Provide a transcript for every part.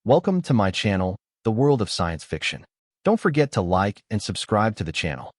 Welcome to my channel, The World of Science Fiction. Don't forget to like and subscribe to the channel.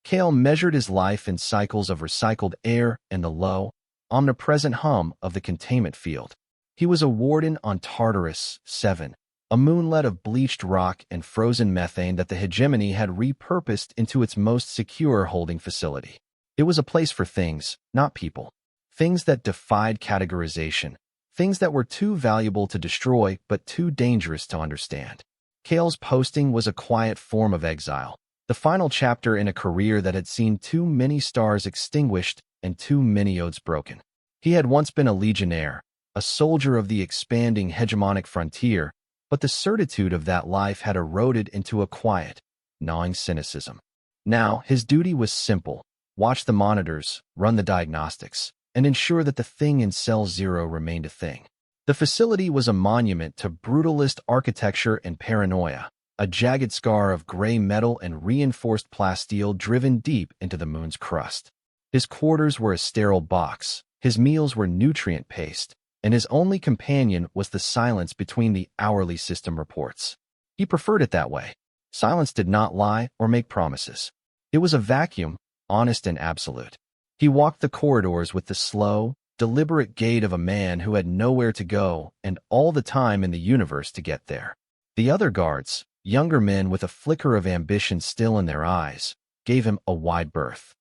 Cale measured his life in cycles of recycled air and the low, omnipresent hum of the containment field. He was a warden on Tartarus 7, a moonlet of bleached rock and frozen methane that the hegemony had repurposed into its most secure holding facility. It was a place for things, not people. Things that defied categorization. Things that were too valuable to destroy but too dangerous to understand. Cale's posting was a quiet form of exile, the final chapter in a career that had seen too many stars extinguished and too many oaths broken. He had once been a legionnaire, a soldier of the expanding hegemonic frontier, but the certitude of that life had eroded into a quiet, gnawing cynicism. Now, his duty was simple: watch the monitors, run the diagnostics, and ensure that the thing in Cell Zero remained a thing. The facility was a monument to brutalist architecture and paranoia, a jagged scar of gray metal and reinforced plasteel driven deep into the moon's crust. His quarters were a sterile box, his meals were nutrient paste, and his only companion was the silence between the hourly system reports. He preferred it that way. Silence did not lie or make promises. It was a vacuum, honest and absolute. He walked the corridors with the slow, deliberate gait of a man who had nowhere to go and all the time in the universe to get there. The other guards, younger men with a flicker of ambition still in their eyes, gave him a wide berth.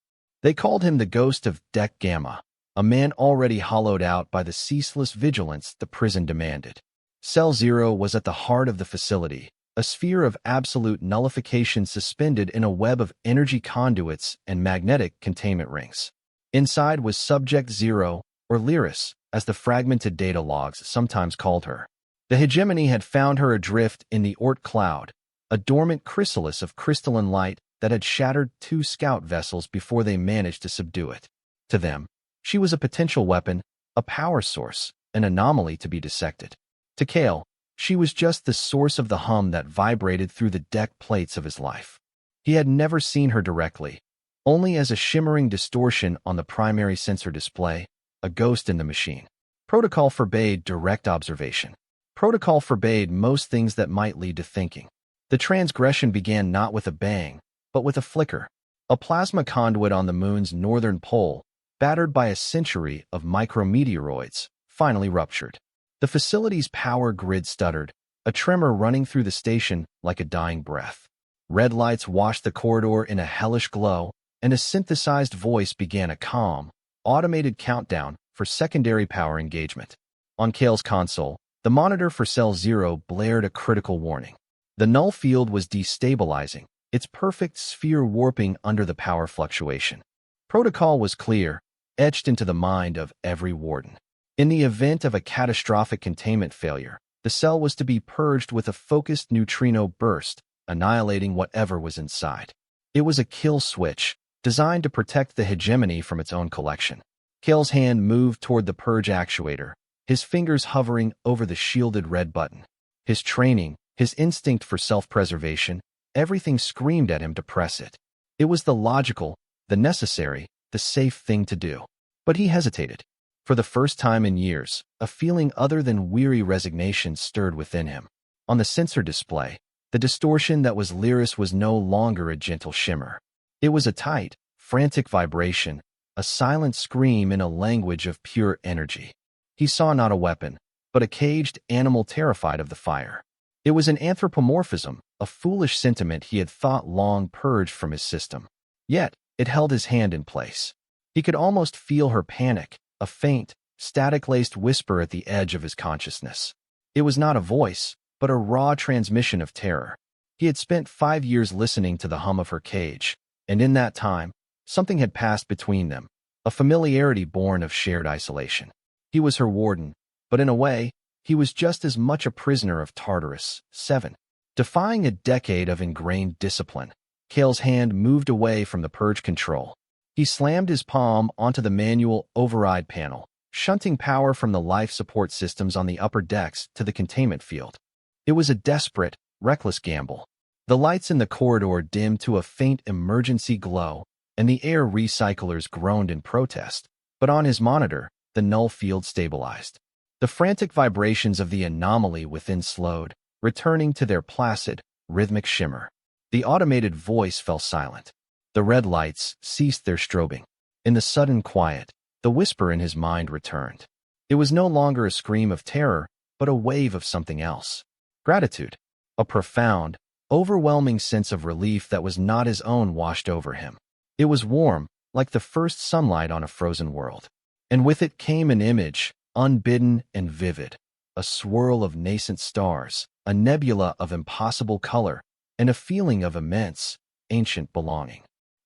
They called him the ghost of Deck Gamma, a man already hollowed out by the ceaseless vigilance the prison demanded. Cell Zero was at the heart of the facility, a sphere of absolute nullification suspended in a web of energy conduits and magnetic containment rings. Inside was Subject Zero, or Lyris, as the fragmented data logs sometimes called her. The hegemony had found her adrift in the Oort cloud, a dormant chrysalis of crystalline light that had shattered 2 scout vessels before they managed to subdue it. To them, she was a potential weapon, a power source, an anomaly to be dissected. To Cale, she was just the source of the hum that vibrated through the deck plates of his life. He had never seen her directly, only as a shimmering distortion on the primary sensor display, a ghost in the machine. Protocol forbade direct observation. Protocol forbade most things that might lead to thinking. The transgression began not with a bang, but with a flicker. A plasma conduit on the moon's northern pole, battered by a century of micrometeoroids, finally ruptured. The facility's power grid stuttered, a tremor running through the station like a dying breath. Red lights washed the corridor in a hellish glow, and a synthesized voice began a calm, automated countdown for secondary power engagement. On Cale's console, the monitor for Cell Zero blared a critical warning. The null field was destabilizing, its perfect sphere warping under the power fluctuation. Protocol was clear, etched into the mind of every warden. In the event of a catastrophic containment failure, the cell was to be purged with a focused neutrino burst, annihilating whatever was inside. It was a kill switch, designed to protect the hegemony from its own collection. Cale's hand moved toward the purge actuator, his fingers hovering over the shielded red button. His training, his instinct for self-preservation, everything screamed at him to press it. It was the logical, the necessary, the safe thing to do. But he hesitated. For the first time in years, a feeling other than weary resignation stirred within him. On the sensor display, the distortion that was Lyris was no longer a gentle shimmer. It was a tight, frantic vibration, a silent scream in a language of pure energy. He saw not a weapon, but a caged animal terrified of the fire. It was an anthropomorphism, a foolish sentiment he had thought long purged from his system. Yet, it held his hand in place. He could almost feel her panic, a faint, static-laced whisper at the edge of his consciousness. It was not a voice, but a raw transmission of terror. He had spent 5 years listening to the hum of her cage, and in that time, something had passed between them, a familiarity born of shared isolation. He was her warden, but in a way, he was just as much a prisoner of Tartarus 7. Defying a decade of ingrained discipline, Cale's hand moved away from the purge control. He slammed his palm onto the manual override panel, shunting power from the life support systems on the upper decks to the containment field. It was a desperate, reckless gamble. The lights in the corridor dimmed to a faint emergency glow, and the air recyclers groaned in protest, but on his monitor, the null field stabilized. The frantic vibrations of the anomaly within slowed, returning to their placid, rhythmic shimmer. The automated voice fell silent. The red lights ceased their strobing. In the sudden quiet, the whisper in his mind returned. It was no longer a scream of terror, but a wave of something else. Gratitude. A profound, overwhelming sense of relief that was not his own washed over him. It was warm, like the first sunlight on a frozen world. And with it came an image, unbidden and vivid. A swirl of nascent stars, a nebula of impossible color, and a feeling of immense, ancient belonging.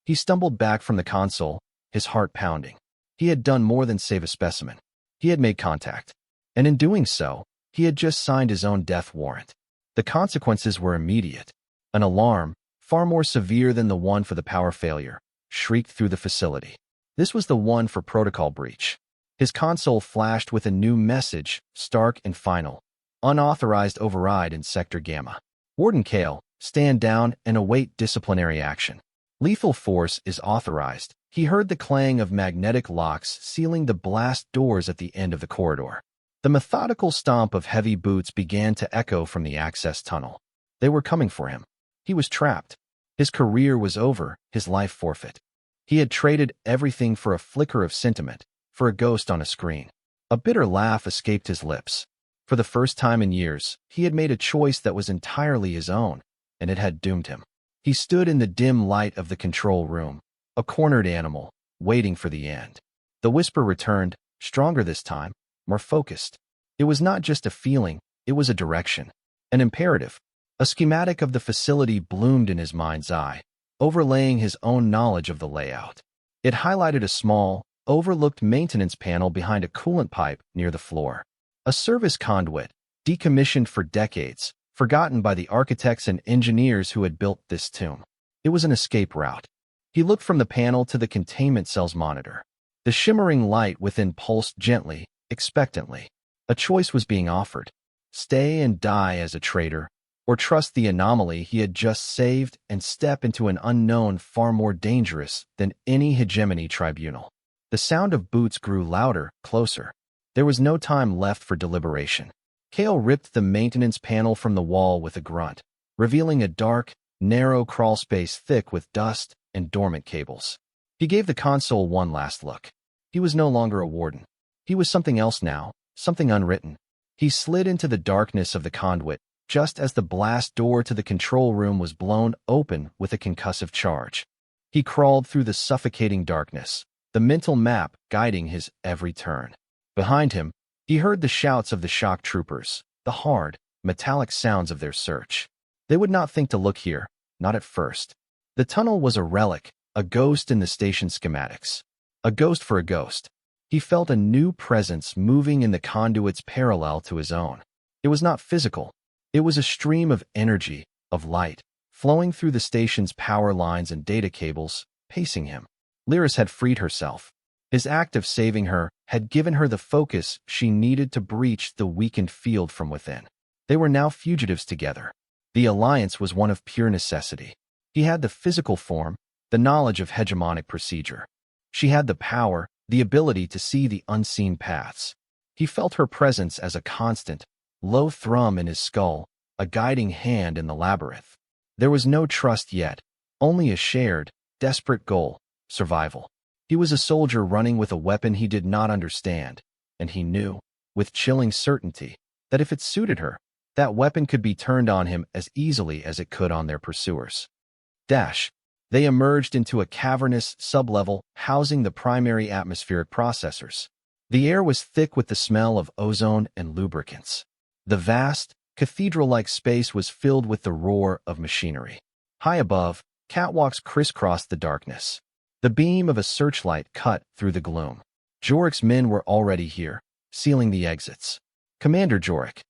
He stumbled back from the console, his heart pounding. He had done more than save a specimen. He had made contact. And in doing so, he had just signed his own death warrant. The consequences were immediate. An alarm, far more severe than the one for the power failure, shrieked through the facility. This was the one for protocol breach. His console flashed with a new message, stark and final. Unauthorized override in Sector Gamma. Warden Kale, stand down and await disciplinary action. Lethal force is authorized. He heard the clang of magnetic locks sealing the blast doors at the end of the corridor. The methodical stomp of heavy boots began to echo from the access tunnel. They were coming for him. He was trapped. His career was over, his life forfeit. He had traded everything for a flicker of sentiment, for a ghost on a screen. A bitter laugh escaped his lips. For the first time in years, he had made a choice that was entirely his own, and it had doomed him. He stood in the dim light of the control room, a cornered animal, waiting for the end. The whisper returned, stronger this time, more focused. It was not just a feeling, it was a direction, an imperative. A schematic of the facility bloomed in his mind's eye, overlaying his own knowledge of the layout. It highlighted a small, overlooked maintenance panel behind a coolant pipe near the floor. A service conduit, decommissioned for decades, forgotten by the architects and engineers who had built this tomb. It was an escape route. He looked from the panel to the containment cell's monitor. The shimmering light within pulsed gently, expectantly. A choice was being offered. Stay and die as a traitor, or trust the anomaly he had just saved and step into an unknown far more dangerous than any hegemony tribunal. The sound of boots grew louder, closer. There was no time left for deliberation. Kale ripped the maintenance panel from the wall with a grunt, revealing a dark, narrow crawlspace thick with dust and dormant cables. He gave the console one last look. He was no longer a warden. He was something else now, something unwritten. He slid into the darkness of the conduit, just as the blast door to the control room was blown open with a concussive charge. He crawled through the suffocating darkness, the mental map guiding his every turn. Behind him, he heard the shouts of the shock troopers, the hard, metallic sounds of their search. They would not think to look here, not at first. The tunnel was a relic, a ghost in the station schematics. A ghost for a ghost. He felt a new presence moving in the conduits parallel to his own. It was not physical. It was a stream of energy, of light, flowing through the station's power lines and data cables, pacing him. Lyris had freed herself. His act of saving her had given her the focus she needed to breach the weakened field from within. They were now fugitives together. The alliance was one of pure necessity. He had the physical form, the knowledge of hegemonic procedure. She had the power, the ability to see the unseen paths. He felt her presence as a constant, low thrum in his skull, a guiding hand in the labyrinth. There was no trust yet, only a shared, desperate goal, survival. He was a soldier running with a weapon he did not understand, and he knew, with chilling certainty, that if it suited her, that weapon could be turned on him as easily as it could on their pursuers. They emerged into a cavernous sublevel housing the primary atmospheric processors. The air was thick with the smell of ozone and lubricants. The vast, cathedral-like space was filled with the roar of machinery. High above, catwalks crisscrossed the darkness. The beam of a searchlight cut through the gloom. Jorik's men were already here, sealing the exits. Commander Jorik.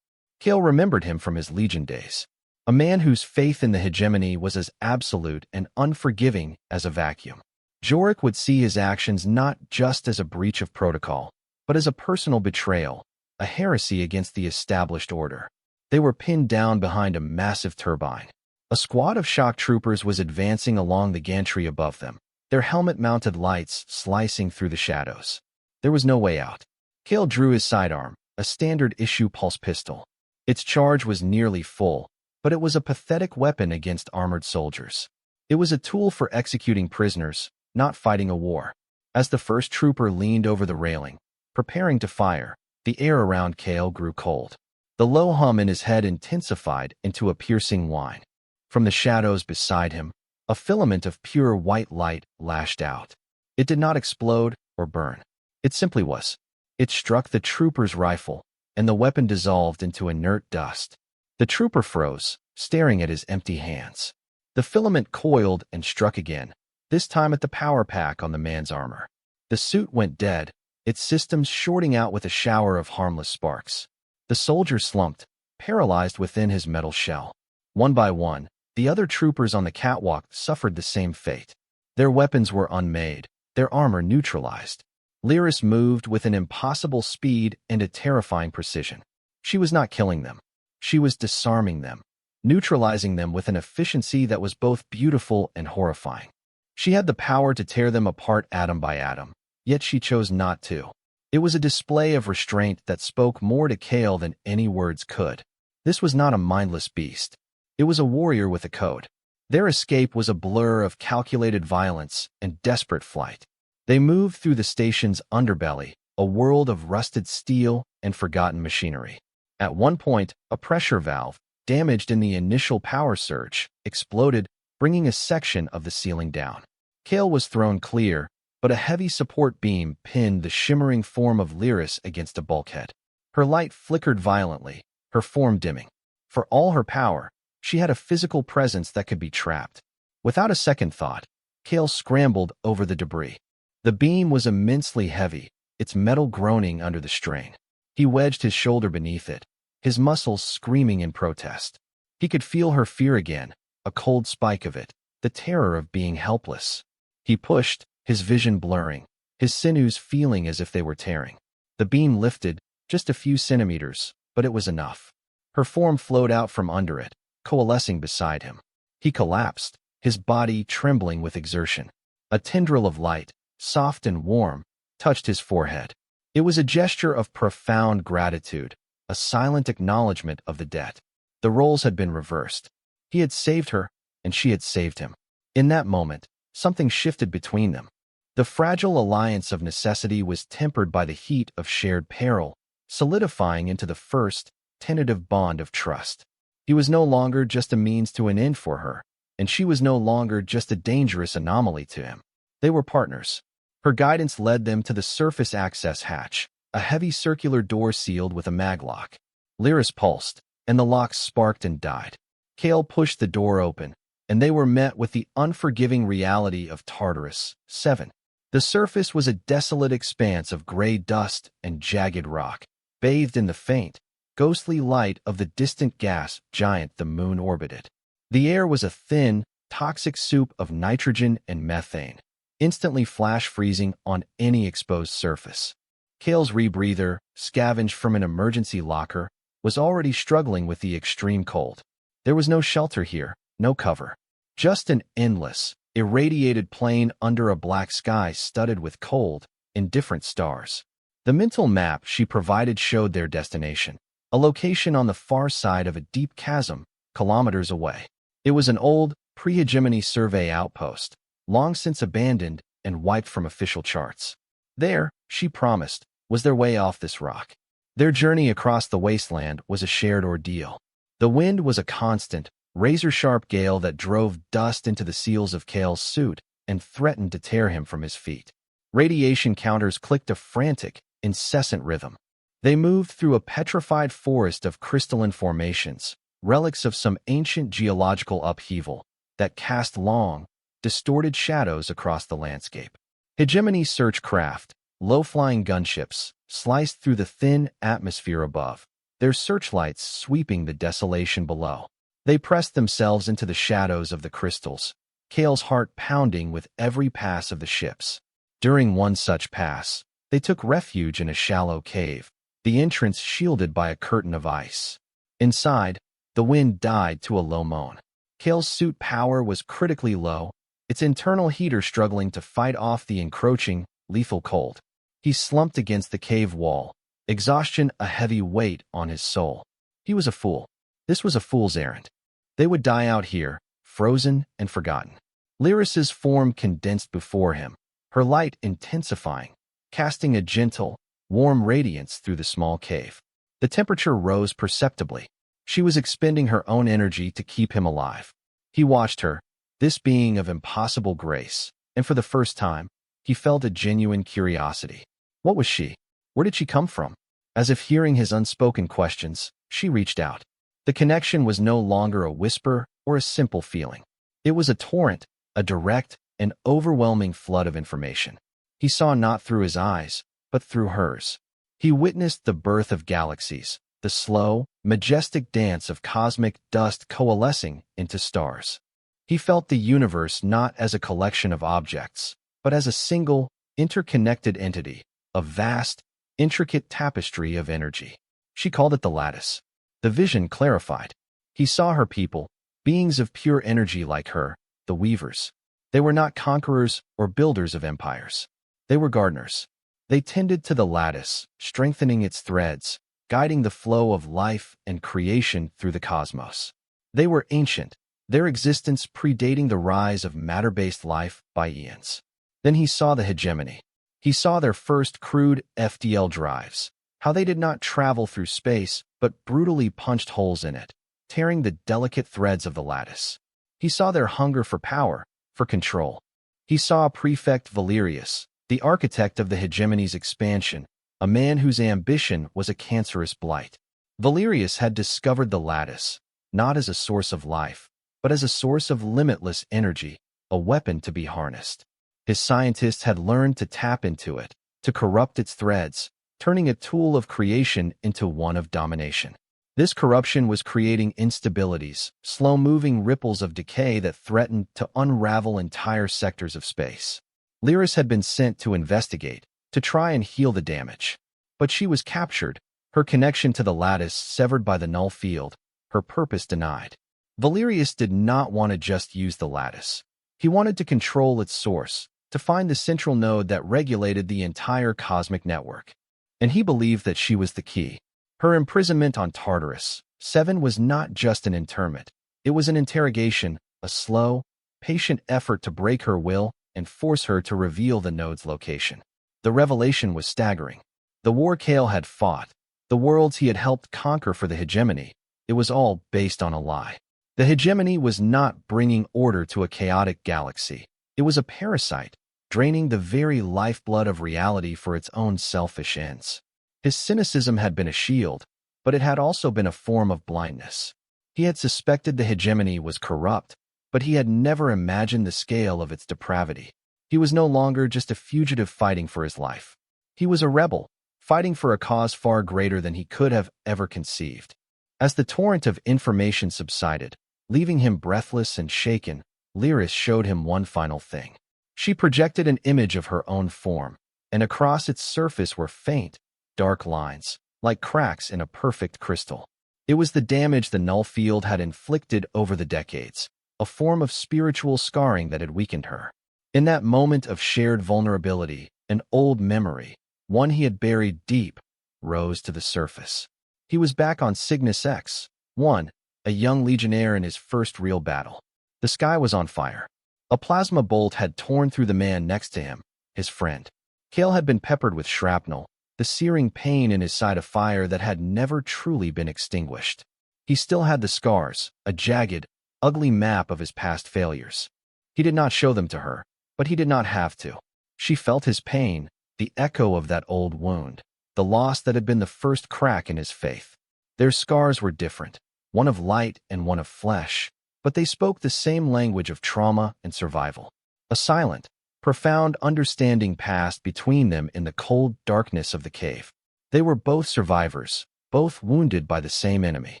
Kale remembered him from his Legion days. A man whose faith in the hegemony was as absolute and unforgiving as a vacuum. Jorik would see his actions not just as a breach of protocol, but as a personal betrayal, a heresy against the established order. They were pinned down behind a massive turbine. A squad of shock troopers was advancing along the gantry above them, their helmet-mounted lights slicing through the shadows. There was no way out. Kale drew his sidearm, a standard-issue pulse pistol. Its charge was nearly full, but it was a pathetic weapon against armored soldiers. It was a tool for executing prisoners, not fighting a war. As the first trooper leaned over the railing, preparing to fire, the air around Cale grew cold. The low hum in his head intensified into a piercing whine. From the shadows beside him, a filament of pure white light lashed out. It did not explode or burn. It simply was. It struck the trooper's rifle, and the weapon dissolved into inert dust. The trooper froze, staring at his empty hands. The filament coiled and struck again, this time at the power pack on the man's armor. The suit went dead, its systems shorting out with a shower of harmless sparks. The soldier slumped, paralyzed within his metal shell. One by one, the other troopers on the catwalk suffered the same fate. Their weapons were unmade, their armor neutralized. Lyris moved with an impossible speed and a terrifying precision. She was not killing them. She was disarming them, neutralizing them with an efficiency that was both beautiful and horrifying. She had the power to tear them apart atom by atom, yet she chose not to. It was a display of restraint that spoke more to Cale than any words could. This was not a mindless beast. It was a warrior with a code. Their escape was a blur of calculated violence and desperate flight. They moved through the station's underbelly, a world of rusted steel and forgotten machinery. At one point, a pressure valve, damaged in the initial power surge, exploded, bringing a section of the ceiling down. Cale was thrown clear, but a heavy support beam pinned the shimmering form of Lyris against a bulkhead. Her light flickered violently, her form dimming. For all her power, she had a physical presence that could be trapped. Without a second thought, Cale scrambled over the debris. The beam was immensely heavy, its metal groaning under the strain. He wedged his shoulder beneath it, his muscles screaming in protest. He could feel her fear again, a cold spike of it, the terror of being helpless. He pushed, his vision blurring, his sinews feeling as if they were tearing. The beam lifted, just a few centimeters, but it was enough. Her form flowed out from under it, coalescing beside him. He collapsed, his body trembling with exertion. A tendril of light, soft and warm, touched his forehead. It was a gesture of profound gratitude, a silent acknowledgement of the debt. The roles had been reversed. He had saved her, and she had saved him. In that moment, something shifted between them. The fragile alliance of necessity was tempered by the heat of shared peril, solidifying into the first, tentative bond of trust. He was no longer just a means to an end for her, and she was no longer just a dangerous anomaly to him. They were partners. Her guidance led them to the surface access hatch, a heavy circular door sealed with a maglock. Lyris pulsed, and the lock sparked and died. Cale pushed the door open, and they were met with the unforgiving reality of Tartarus 7. The surface was a desolate expanse of gray dust and jagged rock, bathed in the faint, ghostly light of the distant gas giant the moon orbited. The air was a thin, toxic soup of nitrogen and methane, instantly flash-freezing on any exposed surface. Cale's rebreather, scavenged from an emergency locker, was already struggling with the extreme cold. There was no shelter here, no cover. Just an endless, irradiated plain under a black sky studded with cold, indifferent stars. The mental map she provided showed their destination, a location on the far side of a deep chasm, kilometers away. It was an old, pre-hegemony survey outpost, long since abandoned and wiped from official charts. There, she promised, was their way off this rock. Their journey across the wasteland was a shared ordeal. The wind was a constant, razor-sharp gale that drove dust into the seals of Cale's suit and threatened to tear him from his feet. Radiation counters clicked a frantic, incessant rhythm. They moved through a petrified forest of crystalline formations, relics of some ancient geological upheaval, that cast long, distorted shadows across the landscape. Hegemony search craft, low-flying gunships, sliced through the thin atmosphere above, their searchlights sweeping the desolation below. They pressed themselves into the shadows of the crystals, Cale's heart pounding with every pass of the ships. During one such pass, they took refuge in a shallow cave, the entrance shielded by a curtain of ice. Inside, the wind died to a low moan. Cale's suit power was critically low, its internal heater struggling to fight off the encroaching, lethal cold. He slumped against the cave wall, exhaustion a heavy weight on his soul. He was a fool. This was a fool's errand. They would die out here, frozen and forgotten. Lyris's form condensed before him, her light intensifying, casting a gentle, warm radiance through the small cave. The temperature rose perceptibly. She was expending her own energy to keep him alive. He watched her, this being of impossible grace, and for the first time, he felt a genuine curiosity. What was she? Where did she come from? As if hearing his unspoken questions, she reached out. The connection was no longer a whisper or a simple feeling. It was a torrent, a direct and overwhelming flood of information. He saw not through his eyes, but through hers. He witnessed the birth of galaxies, the slow, majestic dance of cosmic dust coalescing into stars. He felt the universe not as a collection of objects, but as a single, interconnected entity, a vast, intricate tapestry of energy. She called it the lattice. The vision clarified. He saw her people, beings of pure energy like her, the weavers. They were not conquerors or builders of empires. They were gardeners. They tended to the lattice, strengthening its threads, guiding the flow of life and creation through the cosmos. They were ancient, their existence predating the rise of matter-based life by eons. Then he saw the hegemony. He saw their first crude FDL drives, how they did not travel through space, but brutally punched holes in it, tearing the delicate threads of the lattice. He saw their hunger for power, for control. He saw Prefect Valerius, the architect of the hegemony's expansion, a man whose ambition was a cancerous blight. Valerius had discovered the lattice, not as a source of life, but as a source of limitless energy, a weapon to be harnessed. His scientists had learned to tap into it, to corrupt its threads, turning a tool of creation into one of domination. This corruption was creating instabilities, slow-moving ripples of decay that threatened to unravel entire sectors of space. Lyris had been sent to investigate, to try and heal the damage. But she was captured, her connection to the lattice severed by the null field, her purpose denied. Valerius did not want to just use the lattice. He wanted to control its source, to find the central node that regulated the entire cosmic network. And he believed that she was the key. Her imprisonment on Tartarus 7 was not just an interment. It was an interrogation, a slow, patient effort to break her will and force her to reveal the node's location. The revelation was staggering. The war Kale had fought, the worlds he had helped conquer for the hegemony, it was all based on a lie. The hegemony was not bringing order to a chaotic galaxy. It was a parasite, draining the very lifeblood of reality for its own selfish ends. His cynicism had been a shield, but it had also been a form of blindness. He had suspected the hegemony was corrupt, but he had never imagined the scale of its depravity. He was no longer just a fugitive fighting for his life. He was a rebel, fighting for a cause far greater than he could have ever conceived. As the torrent of information subsided, leaving him breathless and shaken, Lyris showed him one final thing. She projected an image of her own form, and across its surface were faint, dark lines, like cracks in a perfect crystal. It was the damage the null field had inflicted over the decades, a form of spiritual scarring that had weakened her. In that moment of shared vulnerability, an old memory, one he had buried deep, rose to the surface. He was back on Cygnus X-1, a young legionnaire in his first real battle. The sky was on fire. A plasma bolt had torn through the man next to him, his friend. Kale had been peppered with shrapnel, the searing pain in his side a fire that had never truly been extinguished. He still had the scars, a jagged, ugly map of his past failures. He did not show them to her, but he did not have to. She felt his pain, the echo of that old wound, the loss that had been the first crack in his faith. Their scars were different, one of light and one of flesh, but they spoke the same language of trauma and survival. A silent, profound understanding passed between them in the cold darkness of the cave. They were both survivors, both wounded by the same enemy.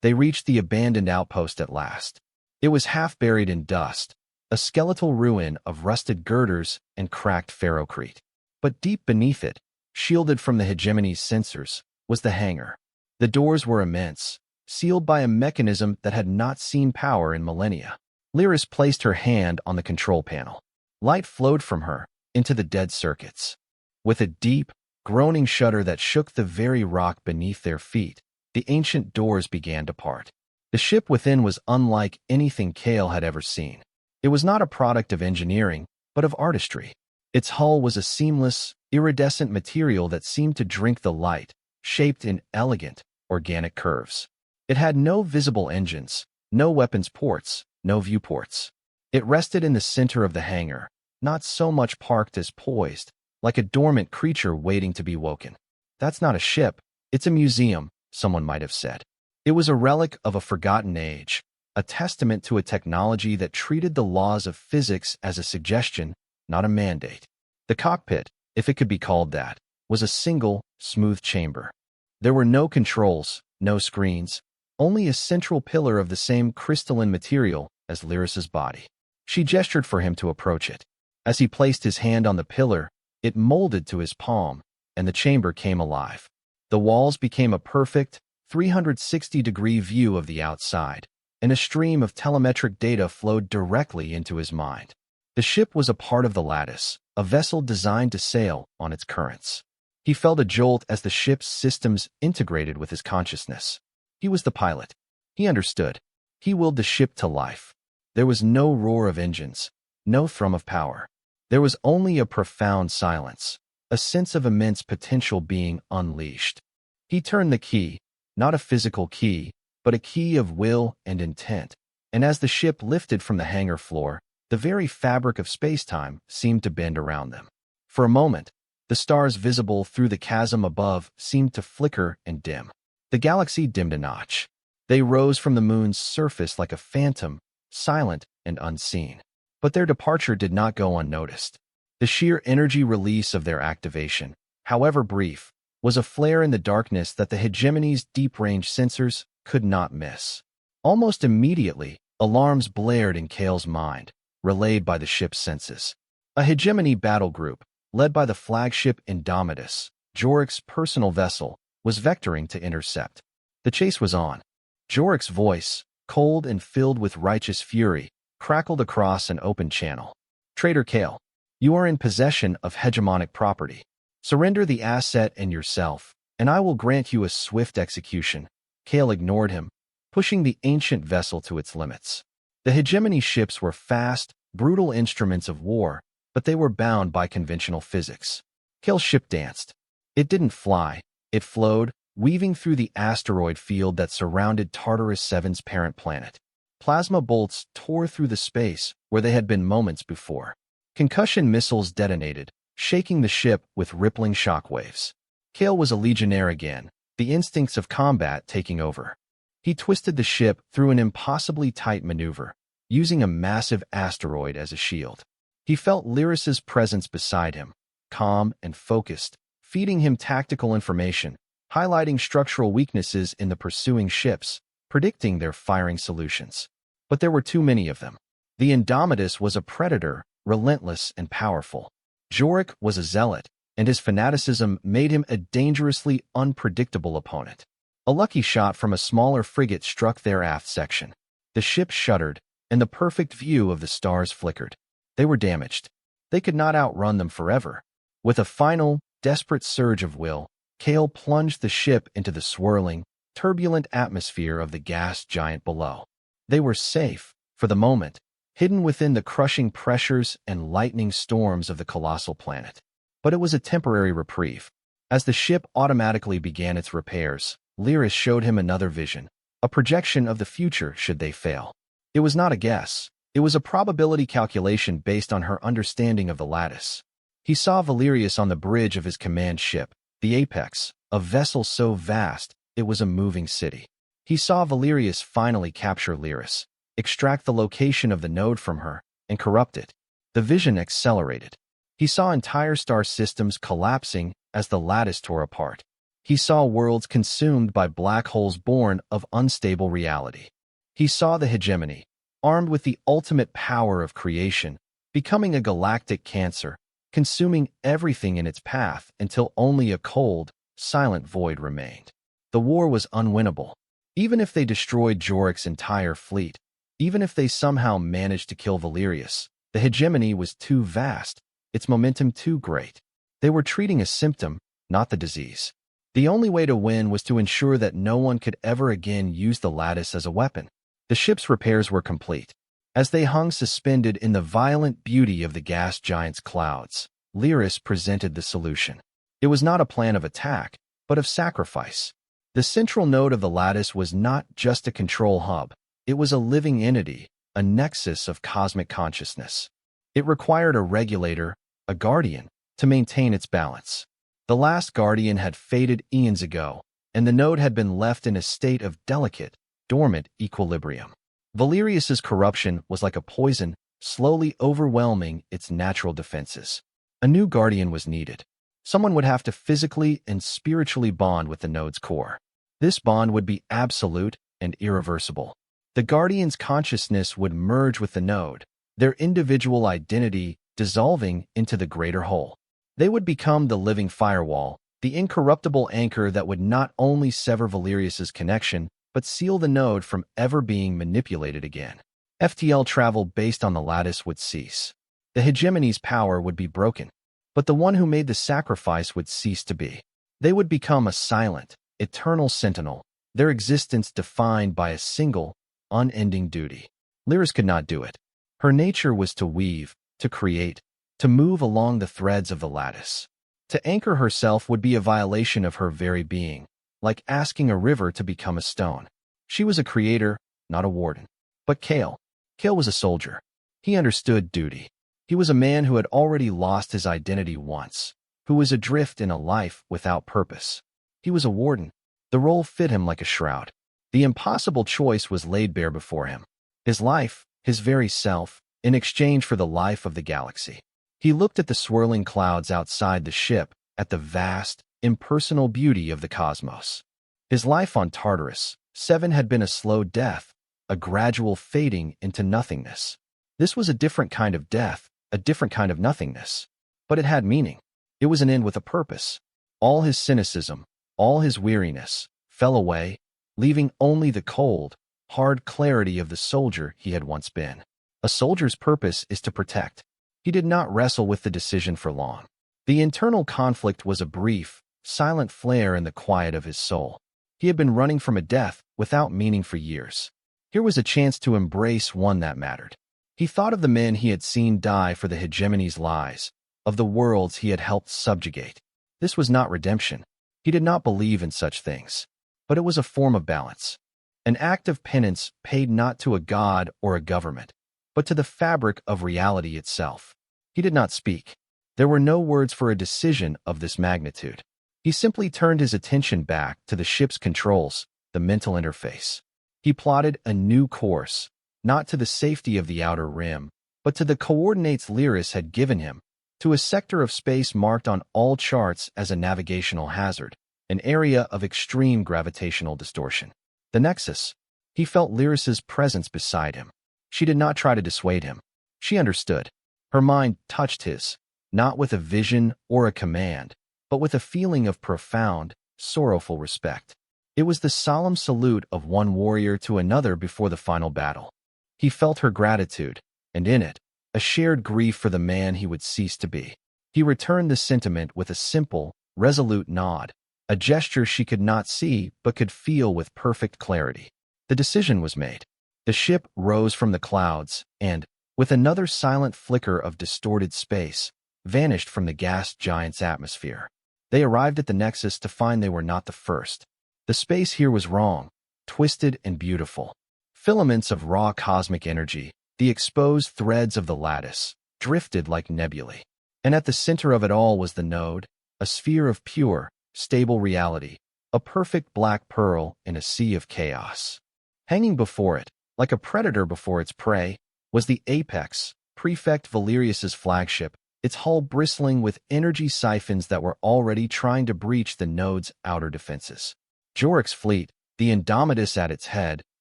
They reached the abandoned outpost at last. It was half buried in dust, a skeletal ruin of rusted girders and cracked ferrocrete. But deep beneath it, shielded from the hegemony's sensors, was the hangar. The doors were immense, sealed by a mechanism that had not seen power in millennia. Lyris placed her hand on the control panel. Light flowed from her, into the dead circuits. With a deep, groaning shudder that shook the very rock beneath their feet, the ancient doors began to part. The ship within was unlike anything Kale had ever seen. It was not a product of engineering, but of artistry. Its hull was a seamless, iridescent material that seemed to drink the light, shaped in elegant, organic curves. It had no visible engines, no weapons ports, no viewports. It rested in the center of the hangar, not so much parked as poised, like a dormant creature waiting to be woken. "That's not a ship, it's a museum," someone might have said. It was a relic of a forgotten age, a testament to a technology that treated the laws of physics as a suggestion, not a mandate. The cockpit, if it could be called that, was a single, smooth chamber. There were no controls, no screens, only a central pillar of the same crystalline material as Lyris's body. She gestured for him to approach it. As he placed his hand on the pillar, it molded to his palm, and the chamber came alive. The walls became a perfect, 360-degree view of the outside, and a stream of telemetric data flowed directly into his mind. The ship was a part of the lattice, a vessel designed to sail on its currents. He felt a jolt as the ship's systems integrated with his consciousness. He was the pilot. He understood. He willed the ship to life. There was no roar of engines, no thrum of power. There was only a profound silence, a sense of immense potential being unleashed. He turned the key, not a physical key, but a key of will and intent, and as the ship lifted from the hangar floor, the very fabric of space-time seemed to bend around them. For a moment, the stars visible through the chasm above seemed to flicker and dim. The galaxy dimmed a notch. They rose from the moon's surface like a phantom, silent and unseen. But their departure did not go unnoticed. The sheer energy release of their activation, however brief, was a flare in the darkness that the hegemony's deep-range sensors could not miss. Almost immediately, alarms blared in Kale's mind, relayed by the ship's senses. A hegemony battle group, led by the flagship Indomitus, Jorik's personal vessel, was vectoring to intercept. The chase was on. Jorik's voice, cold and filled with righteous fury, crackled across an open channel. "Traitor Kale, you are in possession of hegemonic property. Surrender the asset and yourself, and I will grant you a swift execution." Kale ignored him, pushing the ancient vessel to its limits. The hegemony ships were fast, brutal instruments of war, but they were bound by conventional physics. Kale's ship danced. It didn't fly, it flowed, weaving through the asteroid field that surrounded Tartarus VII's parent planet. Plasma bolts tore through the space where they had been moments before. Concussion missiles detonated, shaking the ship with rippling shockwaves. Kale was a legionnaire again, the instincts of combat taking over. He twisted the ship through an impossibly tight maneuver, using a massive asteroid as a shield. He felt Lyris's presence beside him, calm and focused, feeding him tactical information, highlighting structural weaknesses in the pursuing ships, predicting their firing solutions. But there were too many of them. The Indomitus was a predator, relentless and powerful. Jorik was a zealot, and his fanaticism made him a dangerously unpredictable opponent. A lucky shot from a smaller frigate struck their aft section. The ship shuddered, and the perfect view of the stars flickered. They were damaged. They could not outrun them forever. With a final, desperate surge of will, Kale plunged the ship into the swirling, turbulent atmosphere of the gas giant below. They were safe, for the moment, hidden within the crushing pressures and lightning storms of the colossal planet. But it was a temporary reprieve. As the ship automatically began its repairs, Lyris showed him another vision, a projection of the future should they fail. It was not a guess. It was a probability calculation based on her understanding of the lattice. He saw Valerius on the bridge of his command ship, the Apex, a vessel so vast it was a moving city. He saw Valerius finally capture Lyris, extract the location of the node from her, and corrupt it. The vision accelerated. He saw entire star systems collapsing as the lattice tore apart. He saw worlds consumed by black holes born of unstable reality. He saw the hegemony, armed with the ultimate power of creation, becoming a galactic cancer, consuming everything in its path until only a cold, silent void remained. The war was unwinnable. Even if they destroyed Jorik's entire fleet, even if they somehow managed to kill Valerius, the hegemony was too vast, its momentum too great. They were treating a symptom, not the disease. The only way to win was to ensure that no one could ever again use the lattice as a weapon. The ship's repairs were complete. As they hung suspended in the violent beauty of the gas giant's clouds, Lyris presented the solution. It was not a plan of attack, but of sacrifice. The central node of the lattice was not just a control hub. It was a living entity, a nexus of cosmic consciousness. It required a regulator, a guardian, to maintain its balance. The last guardian had faded eons ago, and the node had been left in a state of delicate, dormant equilibrium. Valerius's corruption was like a poison, slowly overwhelming its natural defenses. A new guardian was needed. Someone would have to physically and spiritually bond with the node's core. This bond would be absolute and irreversible. The guardian's consciousness would merge with the node, their individual identity dissolving into the greater whole. They would become the living firewall, the incorruptible anchor that would not only sever Valerius's connection, but seal the node from ever being manipulated again. FTL travel based on the lattice would cease. The hegemony's power would be broken, but the one who made the sacrifice would cease to be. They would become a silent, eternal sentinel, their existence defined by a single, unending duty. Lyris could not do it. Her nature was to weave, to create, to move along the threads of the lattice. To anchor herself would be a violation of her very being, like asking a river to become a stone. She was a creator, not a warden. But Kale was a soldier. He understood duty. He was a man who had already lost his identity once, who was adrift in a life without purpose. He was a warden. The role fit him like a shroud. The impossible choice was laid bare before him. His life, his very self, in exchange for the life of the galaxy. He looked at the swirling clouds outside the ship, at the vast, impersonal beauty of the cosmos. His life on Tartarus 7 had been a slow death, a gradual fading into nothingness. This was a different kind of death, a different kind of nothingness. But it had meaning. It was an end with a purpose. All his cynicism, all his weariness, fell away, leaving only the cold, hard clarity of the soldier he had once been. A soldier's purpose is to protect. He did not wrestle with the decision for long. The internal conflict was a brief, silent flare in the quiet of his soul. He had been running from a death without meaning for years. Here was a chance to embrace one that mattered. He thought of the men he had seen die for the hegemony's lies, of the worlds he had helped subjugate. This was not redemption. He did not believe in such things. But it was a form of balance. An act of penance paid not to a god or a government, but to the fabric of reality itself. He did not speak. There were no words for a decision of this magnitude. He simply turned his attention back to the ship's controls, the mental interface. He plotted a new course, not to the safety of the outer rim, but to the coordinates Lyris had given him, to a sector of space marked on all charts as a navigational hazard, an area of extreme gravitational distortion. The Nexus. He felt Lyris's presence beside him. She did not try to dissuade him. She understood. Her mind touched his, not with a vision or a command, but with a feeling of profound, sorrowful respect. It was the solemn salute of one warrior to another before the final battle. He felt her gratitude, and in it, a shared grief for the man he would cease to be. He returned the sentiment with a simple, resolute nod, a gesture she could not see but could feel with perfect clarity. The decision was made. The ship rose from the clouds and, with another silent flicker of distorted space, vanished from the gas giant's atmosphere. They arrived at the Nexus to find they were not the first. The space here was wrong, twisted and beautiful. Filaments of raw cosmic energy, the exposed threads of the lattice, drifted like nebulae. And at the center of it all was the node, a sphere of pure, stable reality, a perfect black pearl in a sea of chaos. Hanging before it, like a predator before its prey, was the Apex, Prefect Valerius's flagship, its hull bristling with energy siphons that were already trying to breach the node's outer defenses. Jorik's fleet, the Indomitus at its head,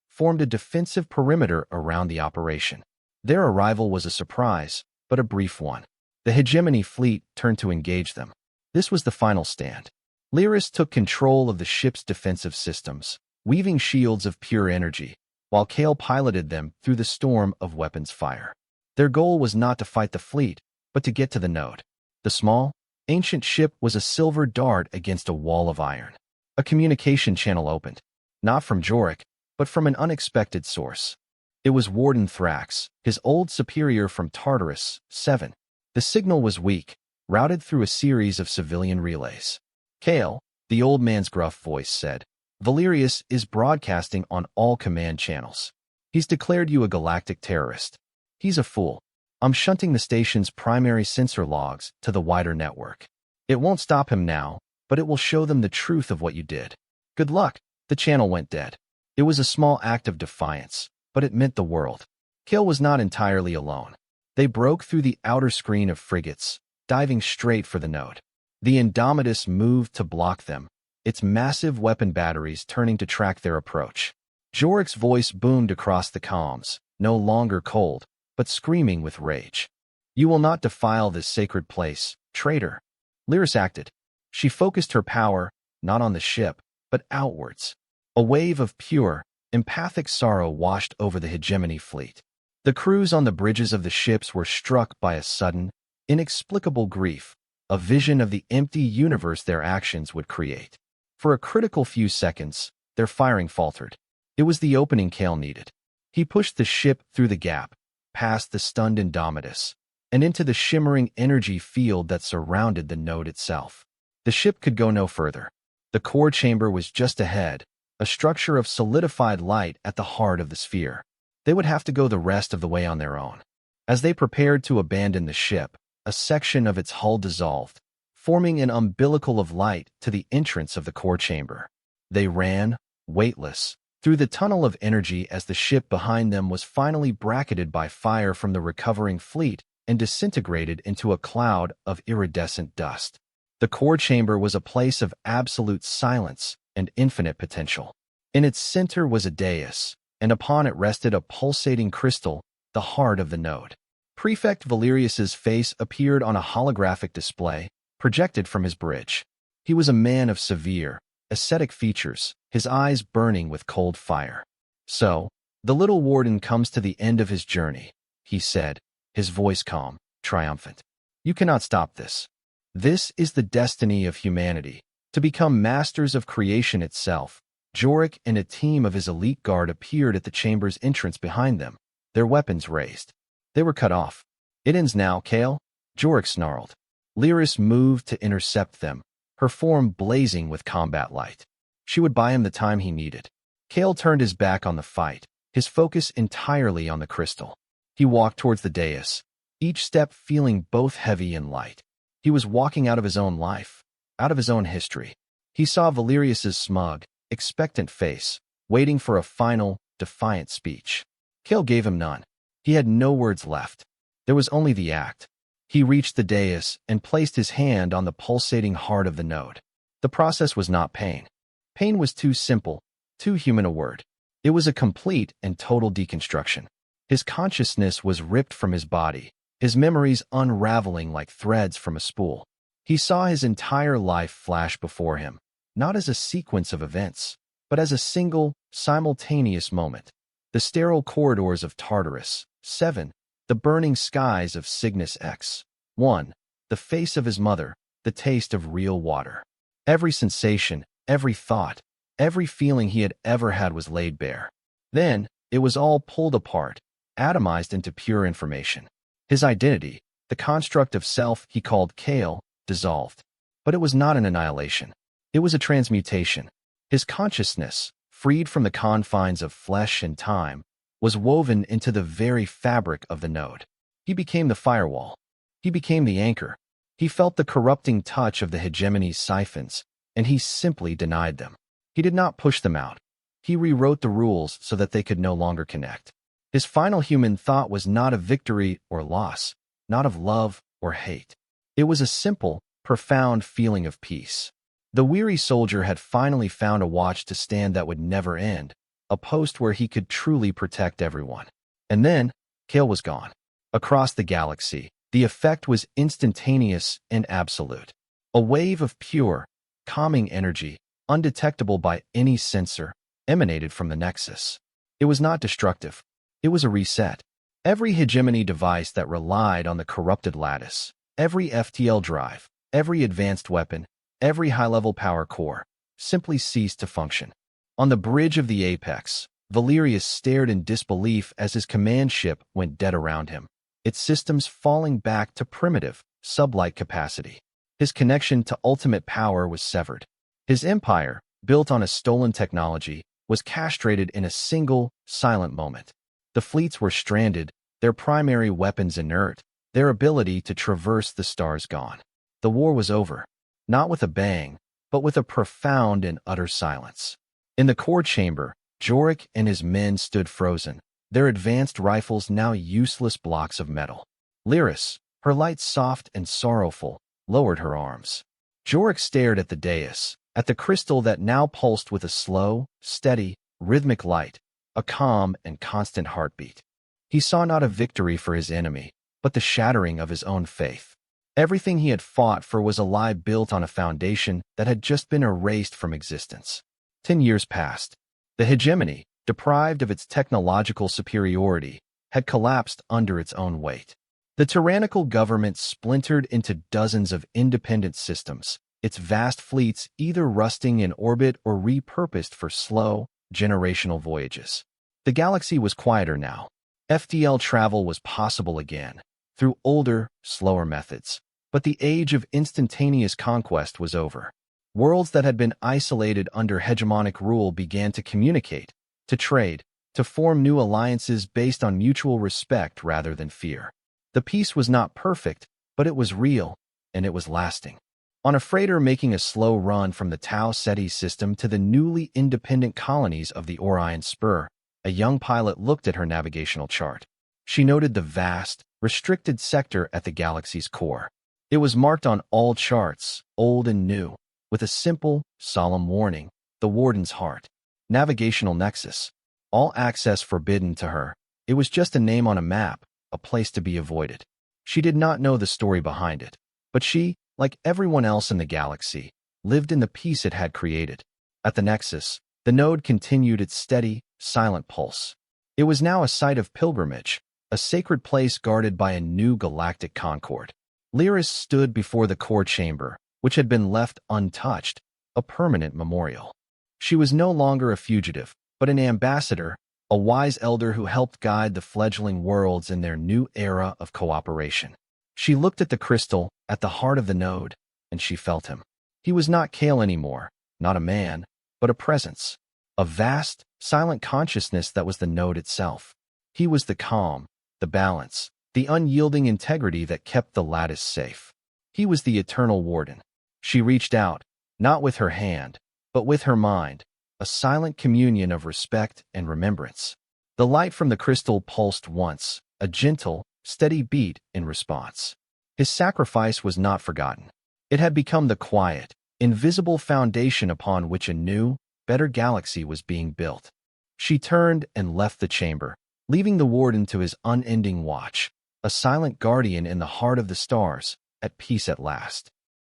formed a defensive perimeter around the operation. Their arrival was a surprise, but a brief one. The Hegemony fleet turned to engage them. This was the final stand. Lyris took control of the ship's defensive systems, weaving shields of pure energy, while Kale piloted them through the storm of weapons fire. Their goal was not to fight the fleet, but to get to the node. The small, ancient ship was a silver dart against a wall of iron. A communication channel opened. Not from Jorik, but from an unexpected source. It was Warden Thrax, his old superior from Tartarus, 7. The signal was weak, routed through a series of civilian relays. Kale, the old man's gruff voice said, Valerius is broadcasting on all command channels. He's declared you a galactic terrorist. He's a fool. I'm shunting the station's primary sensor logs to the wider network. It won't stop him now, but it will show them the truth of what you did. Good luck. The channel went dead. It was a small act of defiance, but it meant the world. Kale was not entirely alone. They broke through the outer screen of frigates, diving straight for the node. The Indomitus moved to block them, its massive weapon batteries turning to track their approach. Jorik's voice boomed across the comms, no longer cold, but screaming with rage. You will not defile this sacred place, traitor. Lyris acted. She focused her power, not on the ship, but outwards. A wave of pure, empathic sorrow washed over the hegemony fleet. The crews on the bridges of the ships were struck by a sudden, inexplicable grief, a vision of the empty universe their actions would create. For a critical few seconds, their firing faltered. It was the opening Kale needed. He pushed the ship through the gap, past the stunned Indomitus, and into the shimmering energy field that surrounded the node itself. The ship could go no further. The core chamber was just ahead, a structure of solidified light at the heart of the sphere. They would have to go the rest of the way on their own. As they prepared to abandon the ship, a section of its hull dissolved, forming an umbilical of light to the entrance of the core chamber. They ran, weightless, through the tunnel of energy as the ship behind them was finally bracketed by fire from the recovering fleet and disintegrated into a cloud of iridescent dust. The core chamber was a place of absolute silence and infinite potential. In its center was a dais, and upon it rested a pulsating crystal, the heart of the node. Prefect Valerius's face appeared on a holographic display, projected from his bridge. He was a man of severe, ascetic features, his eyes burning with cold fire. So, the little warden comes to the end of his journey, he said, his voice calm, triumphant. You cannot stop this. This is the destiny of humanity, to become masters of creation itself. Jorik and a team of his elite guard appeared at the chamber's entrance behind them, their weapons raised. They were cut off. It ends now, Kale, Jorik snarled. Lyris moved to intercept them, her form blazing with combat light. She would buy him the time he needed. Kale turned his back on the fight, his focus entirely on the crystal. He walked towards the dais, each step feeling both heavy and light. He was walking out of his own life, out of his own history. He saw Valerius's smug, expectant face, waiting for a final, defiant speech. Kale gave him none. He had no words left. There was only the act. He reached the dais and placed his hand on the pulsating heart of the node. The process was not pain. Pain was too simple, too human a word. It was a complete and total deconstruction. His consciousness was ripped from his body, his memories unraveling like threads from a spool. He saw his entire life flash before him, not as a sequence of events, but as a single, simultaneous moment. The sterile corridors of Tartarus, 7. The burning skies of Cygnus X, 1. The face of his mother, the taste of real water. Every sensation, every thought, every feeling he had ever had was laid bare. Then, it was all pulled apart, atomized into pure information. His identity, the construct of self he called Kale, dissolved. But it was not an annihilation. It was a transmutation. His consciousness, freed from the confines of flesh and time, was woven into the very fabric of the node. He became the firewall. He became the anchor. He felt the corrupting touch of the hegemony's siphons, and he simply denied them. He did not push them out. He rewrote the rules so that they could no longer connect. His final human thought was not of victory or loss, not of love or hate. It was a simple, profound feeling of peace. The weary soldier had finally found a watch to stand that would never end, a post where he could truly protect everyone. And then, Kale was gone. Across the galaxy, the effect was instantaneous and absolute. A wave of pure, calming energy, undetectable by any sensor, emanated from the Nexus. It was not destructive. It was a reset. Every hegemony device that relied on the corrupted lattice, every FTL drive, every advanced weapon, every high-level power core, simply ceased to function. On the bridge of the apex, Valerius stared in disbelief as his command ship went dead around him, its systems falling back to primitive, sublight capacity. His connection to ultimate power was severed. His empire, built on a stolen technology, was castrated in a single, silent moment. The fleets were stranded, their primary weapons inert, their ability to traverse the stars gone. The war was over, not with a bang, but with a profound and utter silence. In the core chamber, Jorik and his men stood frozen, their advanced rifles now useless blocks of metal. Lyris, her light soft and sorrowful, lowered her arms. Jorik stared at the dais, at the crystal that now pulsed with a slow, steady, rhythmic light, a calm and constant heartbeat. He saw not a victory for his enemy, but the shattering of his own faith. Everything he had fought for was a lie built on a foundation that had just been erased from existence. 10 years passed. The hegemony, deprived of its technological superiority, had collapsed under its own weight. The tyrannical government splintered into dozens of independent systems, its vast fleets either rusting in orbit or repurposed for slow, generational voyages. The galaxy was quieter now. FTL travel was possible again, through older, slower methods. But the age of instantaneous conquest was over. Worlds that had been isolated under hegemonic rule began to communicate, to trade, to form new alliances based on mutual respect rather than fear. The peace was not perfect, but it was real, and it was lasting. On a freighter making a slow run from the Tau Ceti system to the newly independent colonies of the Orion Spur, a young pilot looked at her navigational chart. She noted the vast, restricted sector at the galaxy's core. It was marked on all charts, old and new, with a simple, solemn warning, the Warden's Heart. Navigational Nexus. All access forbidden to her. It was just a name on a map, a place to be avoided. She did not know the story behind it, but she, like everyone else in the galaxy, lived in the peace it had created. At the Nexus, the node continued its steady, silent pulse. It was now a site of pilgrimage, a sacred place guarded by a new galactic concord. Lyris stood before the core chamber, which had been left untouched, a permanent memorial. She was no longer a fugitive, but an ambassador, a wise elder who helped guide the fledgling worlds in their new era of cooperation. She looked at the crystal, at the heart of the node, and she felt him. He was not Kale anymore, not a man, but a presence, a vast, silent consciousness that was the node itself. He was the calm, the balance, the unyielding integrity that kept the lattice safe. He was the eternal warden. She reached out, not with her hand, but with her mind, a silent communion of respect and remembrance. The light from the crystal pulsed once, a gentle, steady beat in response. His sacrifice was not forgotten. It had become the quiet, invisible foundation upon which a new, better galaxy was being built. She turned and left the chamber, leaving the warden to his unending watch, a silent guardian in the heart of the stars, at peace at last.